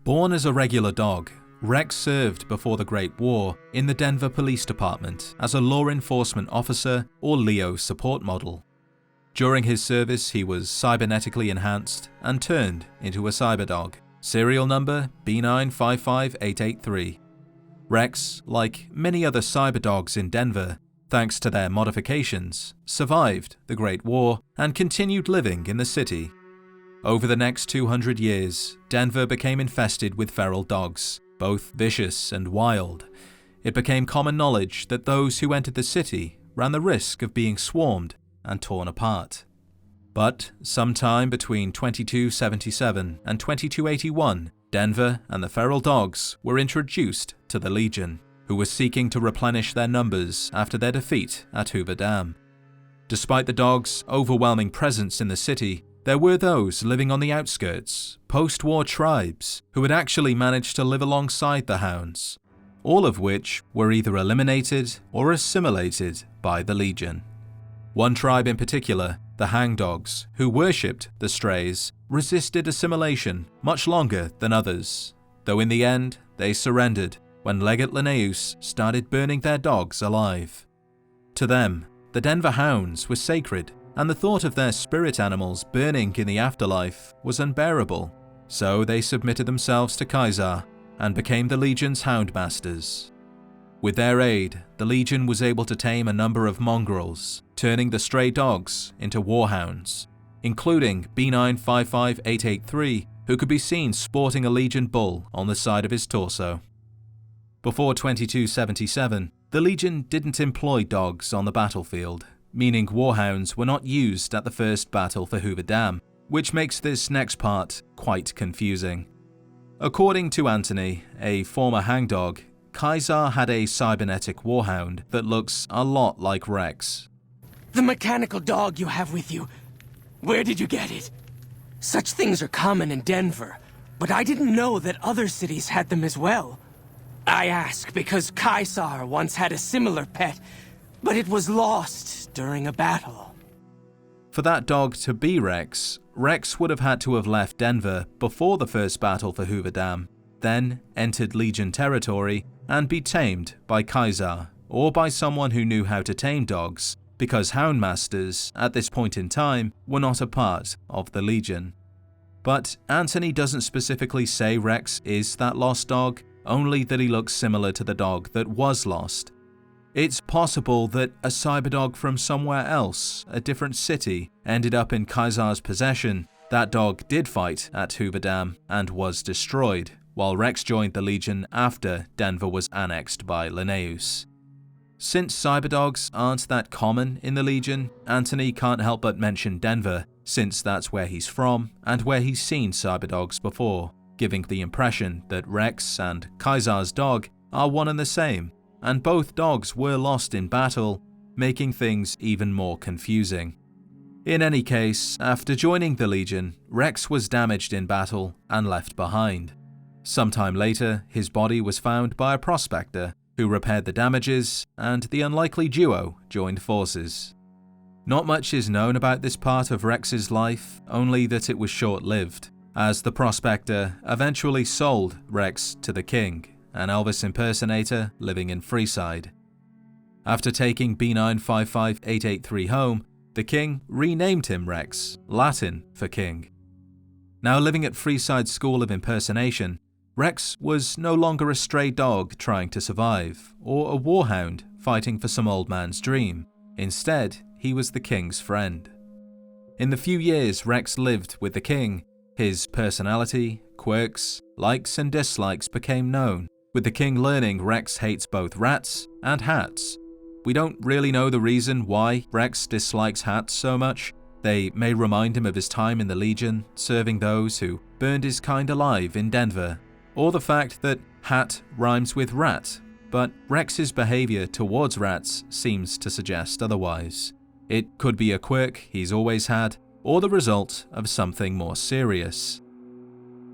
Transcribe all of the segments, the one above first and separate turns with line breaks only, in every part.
Born as a regular dog, Rex served before the Great War in the Denver Police Department as a law enforcement officer or Leo support model. During his service, he was cybernetically enhanced and turned into a cyberdog, serial number B955883. Rex, like many other cyberdogs in Denver, thanks to their modifications, survived the Great War and continued living in the city. Over the next 200 years, Denver became infested with feral dogs, both vicious and wild. It became common knowledge that those who entered the city ran the risk of being swarmed and torn apart. But sometime between 2277 and 2281, Denver and the feral dogs were introduced to the Legion, who were seeking to replenish their numbers after their defeat at Hoover Dam. Despite the dogs' overwhelming presence in the city, there were those living on the outskirts, post-war tribes, who had actually managed to live alongside the hounds, all of which were either eliminated or assimilated by the Legion. One tribe in particular, the Hangdogs, who worshipped the strays, resisted assimilation much longer than others, though in the end they surrendered when Legate Lanius started burning their dogs alive. To them, the Denver Hounds were sacred, and the thought of their spirit animals burning in the afterlife was unbearable, so they submitted themselves to Kaiser and became the Legions Hound Masters. With their aid, the Legion was able to tame a number of mongrels, turning the stray dogs into warhounds, including B955883, who could be seen sporting a Legion bull on the side of his torso. Before 2277, the Legion didn't employ dogs on the battlefield, meaning warhounds were not used at the first battle for Hoover Dam, which makes this next part quite confusing. According to Anthony, a former hangdog, Kaiser had a cybernetic warhound that looks a lot like Rex.
The mechanical dog you have with you, where did you get it? Such things are common in Denver, but I didn't know that other cities had them as well. I ask because Kaiser once had a similar pet, but it was lost during a battle.
For that dog to be Rex, Rex would have had to have left Denver before the first battle for Hoover Dam, then entered Legion territory and be tamed by Kaiser or by someone who knew how to tame dogs, because Hound Masters at this point in time were not a part of the Legion. But Anthony doesn't specifically say Rex is that lost dog, only that he looks similar to the dog that was lost. It's possible that a cyberdog from somewhere else, a different city, ended up in Kaiser's possession. That dog did fight at Hoover Dam and was destroyed, while Rex joined the Legion after Denver was annexed by Linnaeus. Since cyberdogs aren't that common in the Legion, Anthony can't help but mention Denver, since that's where he's from and where he's seen cyberdogs before, giving the impression that Rex and Kaiser's dog are one and the same, and both dogs were lost in battle, making things even more confusing. In any case, after joining the Legion, Rex was damaged in battle and left behind. Sometime later, his body was found by a prospector who repaired the damages, and the unlikely duo joined forces. Not much is known about this part of Rex's life, only that it was short-lived, as the prospector eventually sold Rex to the king, an Elvis impersonator living in Freeside. After taking B955883 home, the king renamed him Rex, Latin for king. Now living at Freeside School of Impersonation, Rex was no longer a stray dog trying to survive, or a warhound fighting for some old man's dream. Instead, he was the king's friend. In the few years Rex lived with the king, his personality, quirks, likes and dislikes became known, with the king learning Rex hates both rats and hats. We don't really know the reason why Rex dislikes hats so much. They may remind him of his time in the Legion, serving those who burned his kind alive in Denver, or the fact that hat rhymes with rat, but Rex's behavior towards rats seems to suggest otherwise. It could be a quirk he's always had, or the result of something more serious.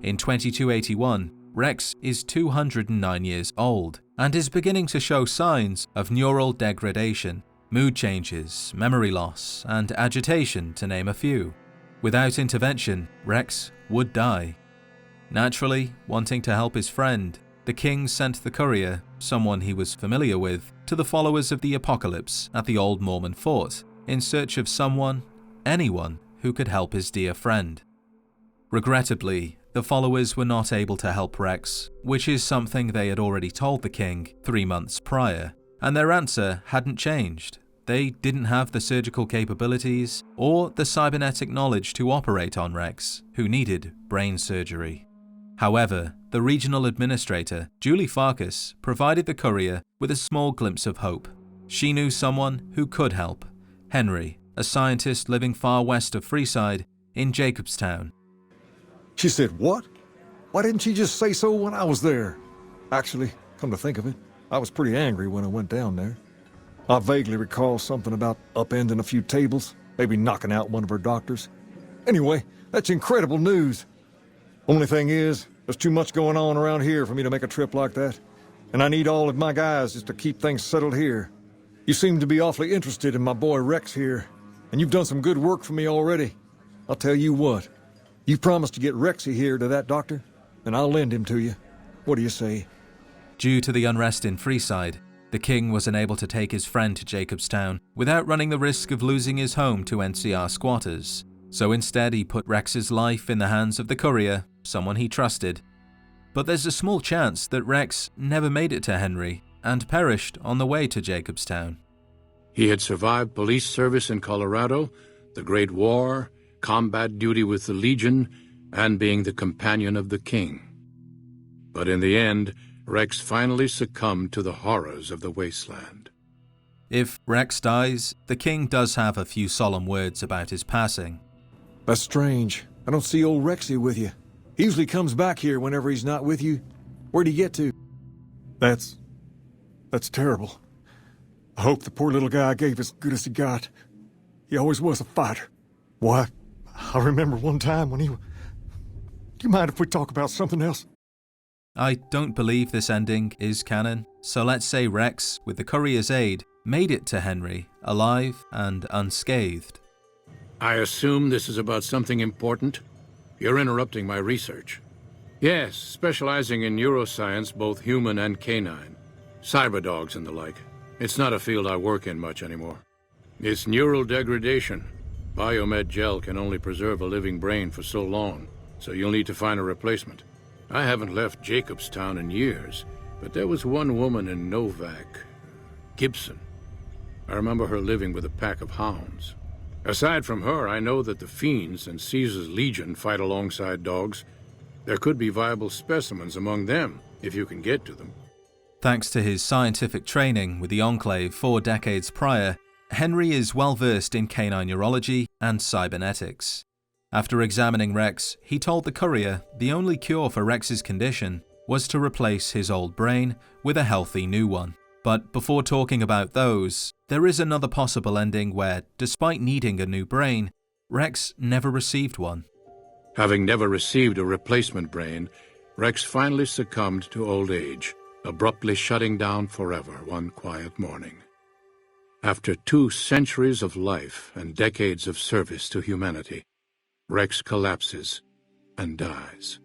In 2281, Rex is 209 years old and is beginning to show signs of neural degradation, mood changes, memory loss, and agitation, to name a few. Without intervention, Rex would die. Naturally, wanting to help his friend, the king sent the courier, someone he was familiar with, to the followers of the apocalypse at the old Mormon fort, in search of someone, anyone, who could help his dear friend. Regrettably, the followers were not able to help Rex, which is something they had already told the king 3 months prior, and their answer hadn't changed. They didn't have the surgical capabilities or the cybernetic knowledge to operate on Rex, who needed brain surgery. However, the regional administrator, Julie Farkas, provided the courier with a small glimpse of hope. She knew someone who could help: Henry, a scientist living far west of Freeside in Jacobstown.
She said, "What? Why didn't she just say so when I was there?" Actually, come to think of it, I was pretty angry when I went down there. I vaguely recall something about upending a few tables, maybe knocking out one of her doctors. Anyway, that's incredible news. Only thing is, there's too much going on around here for me to make a trip like that, and I need all of my guys just to keep things settled here. You seem to be awfully interested in my boy Rex here, and you've done some good work for me already. I'll tell you what, you promised to get Rexy here to that doctor, and I'll lend him to you. What do you say?
Due to the unrest in Freeside, the king was unable to take his friend to Jacobstown without running the risk of losing his home to NCR squatters. So instead he put Rex's life in the hands of the courier, someone he trusted. But there's a small chance that Rex never made it to Henry and perished on the way to Jacobstown.
He had survived police service in Colorado, the Great War, combat duty with the Legion, and being the companion of the king. But in the end, Rex finally succumbed to the horrors of the wasteland.
If Rex dies, the king does have a few solemn words about his passing.
That's strange. I don't see old Rexy with you. He usually comes back here whenever he's not with you. Where'd he get to? That's terrible. I hope the poor little guy gave as good as he got. He always was a fighter. Why, I remember one time when do you mind if we talk about something else?
I don't believe this ending is canon, so let's say Rex, with the courier's aid, made it to Henry, alive and unscathed.
I assume this is about something important? You're interrupting my research. Yes, specializing in neuroscience, both human and canine. Cyberdogs and the like. It's not a field I work in much anymore. It's neural degradation. Biomed gel can only preserve a living brain for so long, so you'll need to find a replacement. I haven't left Jacobstown in years, but there was one woman in Novak, Gibson. I remember her living with a pack of hounds. Aside from her, I know that the Fiends and Caesar's Legion fight alongside dogs. There could be viable specimens among them, if you can get to them.
Thanks to his scientific training with the Enclave 4 decades prior, Henry is well versed in canine neurology and cybernetics. After examining Rex, he told the courier the only cure for Rex's condition was to replace his old brain with a healthy new one. But before talking about those, there is another possible ending where, despite needing a new brain, Rex never received one.
Having never received a replacement brain, Rex finally succumbed to old age, abruptly shutting down forever one quiet morning. After 2 centuries of life and decades of service to humanity, Rex collapses and dies.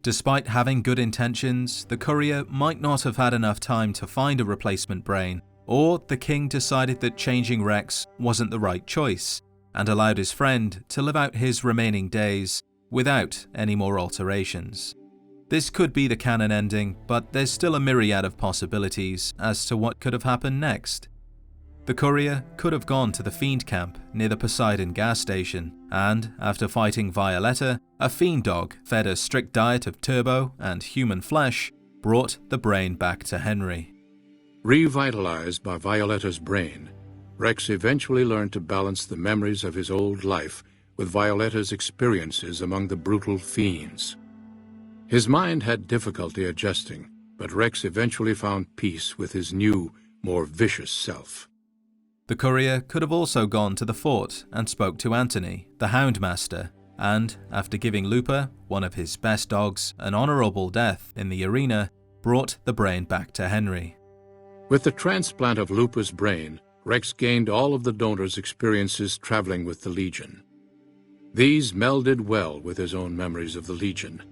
Despite having good intentions, the courier might not have had enough time to find a replacement brain, or the king decided that changing Rex wasn't the right choice, and allowed his friend to live out his remaining days without any more alterations. This could be the canon ending, but there's still a myriad of possibilities as to what could have happened next. The courier could have gone to the Fiend camp near the Poseidon gas station, and, after fighting Violetta, a Fiend dog fed a strict diet of turbo and human flesh brought the brain back to Henry.
Revitalized by Violetta's brain, Rex eventually learned to balance the memories of his old life with Violetta's experiences among the brutal Fiends. His mind had difficulty adjusting, but Rex eventually found peace with his new, more vicious self.
The courier could have also gone to the fort and spoke to Anthony, the Hound Master, and, after giving Looper, one of his best dogs, an honorable death in the arena, brought the brain back to Henry.
With the transplant of Looper's brain, Rex gained all of the donor's experiences traveling with the Legion. These melded well with his own memories of the Legion,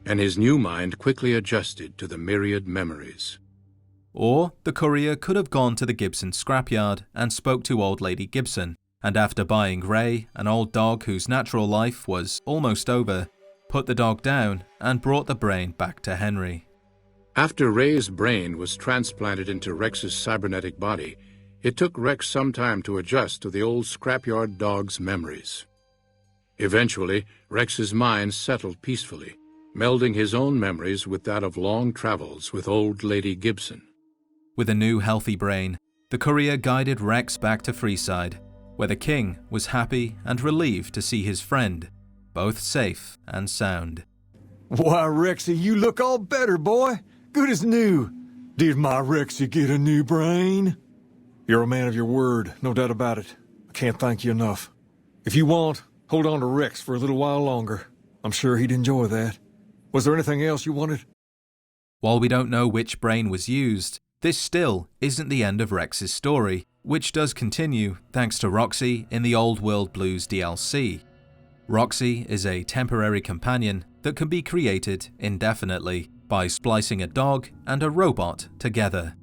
and his new mind quickly adjusted to the myriad memories.
Or the courier could have gone to the Gibson scrapyard and spoke to old lady Gibson, and after buying Ray, an old dog whose natural life was almost over, put the dog down and brought the brain back to Henry.
After Ray's brain was transplanted into Rex's cybernetic body, it took Rex some time to adjust to the old scrapyard dog's memories. Eventually, Rex's mind settled peacefully, melding his own memories with that of long travels with old lady Gibson.
With a new healthy brain, the courier guided Rex back to Freeside, where the king was happy and relieved to see his friend, both safe and sound.
Why, Rexy, you look all better, boy. Good as new. Did my Rexy get a new brain? You're a man of your word, no doubt about it. I can't thank you enough. If you want, hold on to Rex for a little while longer. I'm sure he'd enjoy that. Was there anything else you wanted?
While we don't know which brain was used, this still isn't the end of Rex's story, which does continue thanks to Roxy in the Old World Blues DLC. Roxy is a temporary companion that can be created indefinitely by splicing a dog and a robot together.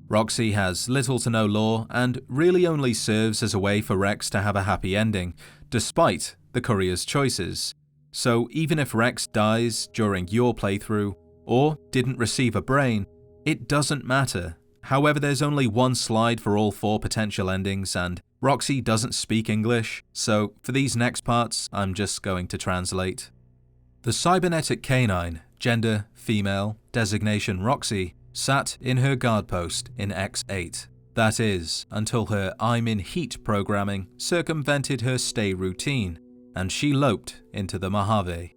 Roxy has little to no lore and really only serves as a way for Rex to have a happy ending, despite the courier's choices. So even if Rex dies during your playthrough, or didn't receive a brain, it doesn't matter. However, there's only one slide for all 4 potential endings, and Roxy doesn't speak English, so for these next parts, I'm just going to translate. The cybernetic canine, gender female, designation Roxy, sat in her guard post in X8. That is, until her I'm in heat programming circumvented her stay routine, and she loped into the Mojave.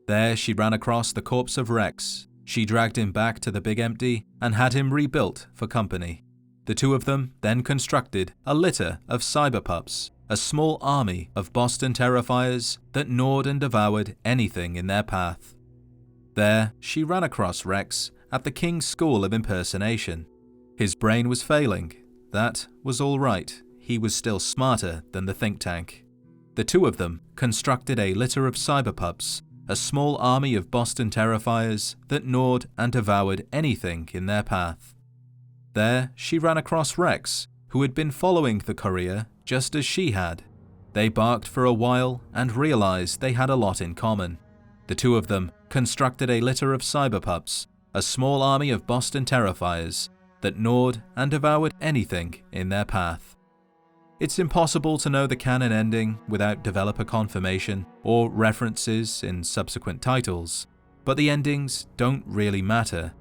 There she ran across the corpse of Rex. She dragged him back to the Big Empty and had him rebuilt for company. The two of them then constructed a litter of cyberpups, a small army of Boston Terrifiers that gnawed and devoured anything in their path. There, she ran across Rex at the King's School of Impersonation. His brain was failing. That was all right. He was still smarter than the think tank. The two of them constructed a litter of cyberpups, a small army of Boston Terrifiers that gnawed and devoured anything in their path. There, she ran across Rex, who had been following the courier just as she had. They barked for a while and realized they had a lot in common. The two of them constructed a litter of cyberpups, a small army of Boston Terrifiers that gnawed and devoured anything in their path. It's impossible to know the canon ending without developer confirmation or references in subsequent titles, but the endings don't really matter.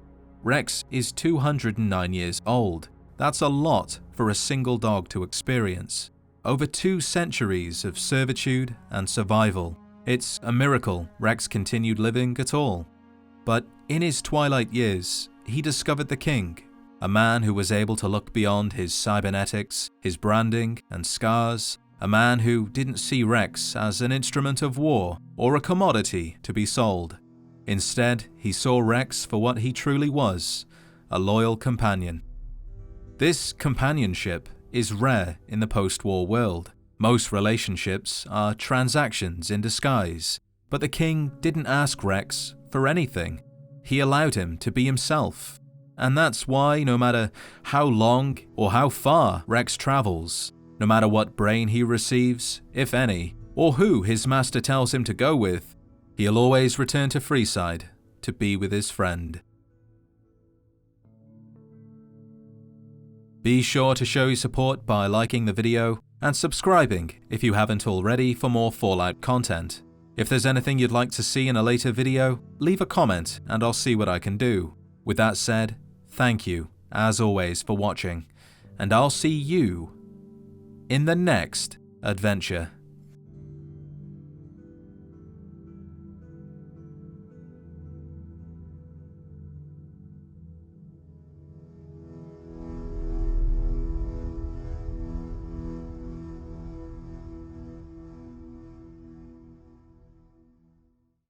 Rex is 209 years old. That's a lot for a single dog to experience. Over 2 centuries of servitude and survival. It's a miracle Rex continued living at all. But in his twilight years, he discovered the king, a man who was able to look beyond his cybernetics, his branding and scars, a man who didn't see Rex as an instrument of war or a commodity to be sold. Instead, he saw Rex for what he truly was, a loyal companion. This companionship is rare in the post-war world. Most relationships are transactions in disguise, but the king didn't ask Rex for anything. He allowed him to be himself. And that's why no matter how long or how far Rex travels, no matter what brain he receives, if any, or who his master tells him to go with, he'll always return to Freeside to be with his friend. Be sure to show your support by liking the video and subscribing if you haven't already for more Fallout content. If there's anything you'd like to see in a later video, leave a comment and I'll see what I can do. With that said, thank you, as always, for watching, and I'll see you in the next adventure.